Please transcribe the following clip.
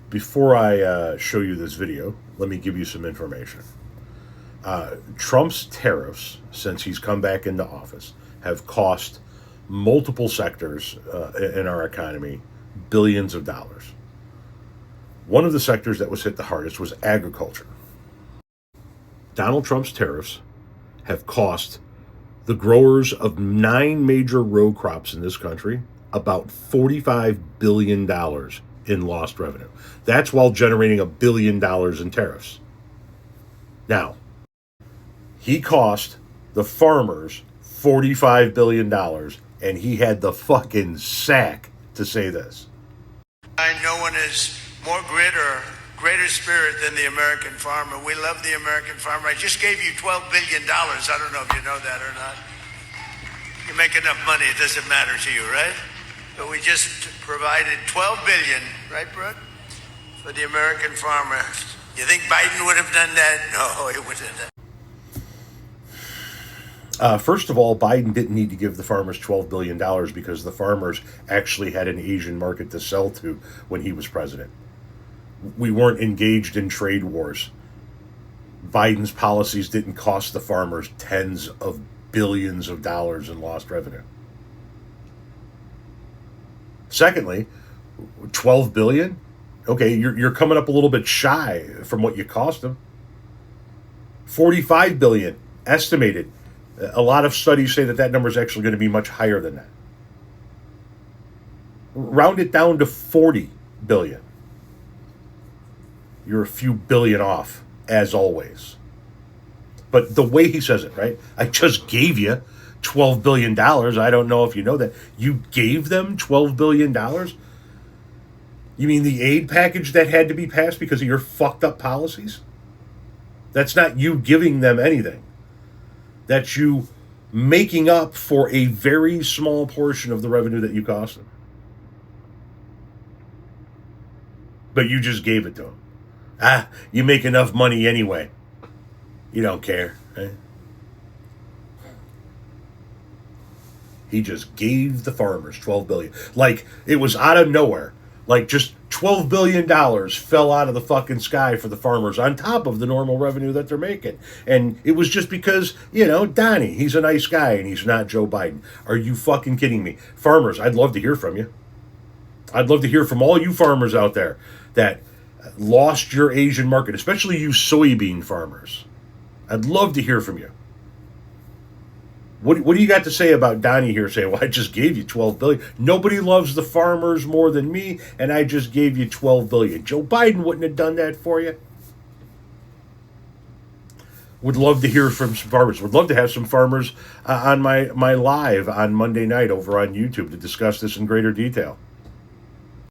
Before I show you this video, let me give you some information. Trump's tariffs, since he's come back into office, have cost multiple sectors in our economy billions of dollars. One of the sectors that was hit the hardest was agriculture. Donald Trump's tariffs have cost the growers of 9 major row crops in this country about $45 billion in lost revenue. That's while generating $1 billion in tariffs. Now, he cost the farmers $45 billion, and he had the fucking sack to say this. No one has more grit or greater spirit than the American farmer. We love the American farmer. I just gave you $12 billion. I don't know if you know that or not. You make enough money, it doesn't matter to you, right? But we just provided $12 billion, right, Brooke, for the American farmer. You think Biden would have done that? No, he wouldn't have done that. First of all, Biden didn't need to give the farmers $12 billion because the farmers actually had an Asian market to sell to when he was president. We weren't engaged in trade wars. Biden's policies didn't cost the farmers tens of billions of dollars in lost revenue. Secondly, $12 billion? Okay, you're coming up a little bit shy from what you cost them. $45 billion estimated. A lot of studies say that number is actually going to be much higher than that. Round it down to $40 billion. You're a few billion off, as always. But the way he says it, right? I just gave you $12 billion. I don't know if you know that. You gave them $12 billion? You mean the aid package that had to be passed because of your fucked up policies? That's not you giving them anything. That's you making up for a very small portion of the revenue that you cost them. But you just gave it to them. You make enough money anyway. You don't care, right? He just gave the farmers $12 billion. Like it was out of nowhere. Like just $12 billion fell out of the fucking sky for the farmers on top of the normal revenue that they're making. And it was just because, Donnie, he's a nice guy and he's not Joe Biden. Are you fucking kidding me? Farmers, I'd love to hear from you. I'd love to hear from all you farmers out there that lost your Asian market, especially you soybean farmers. I'd love to hear from you. What do you got to say about Donnie here saying, well, I just gave you $12 billion. Nobody loves the farmers more than me, and I just gave you $12 billion. Joe Biden wouldn't have done that for you. Would love to hear from some farmers. Would love to have some farmers on my live on Monday night over on YouTube to discuss this in greater detail.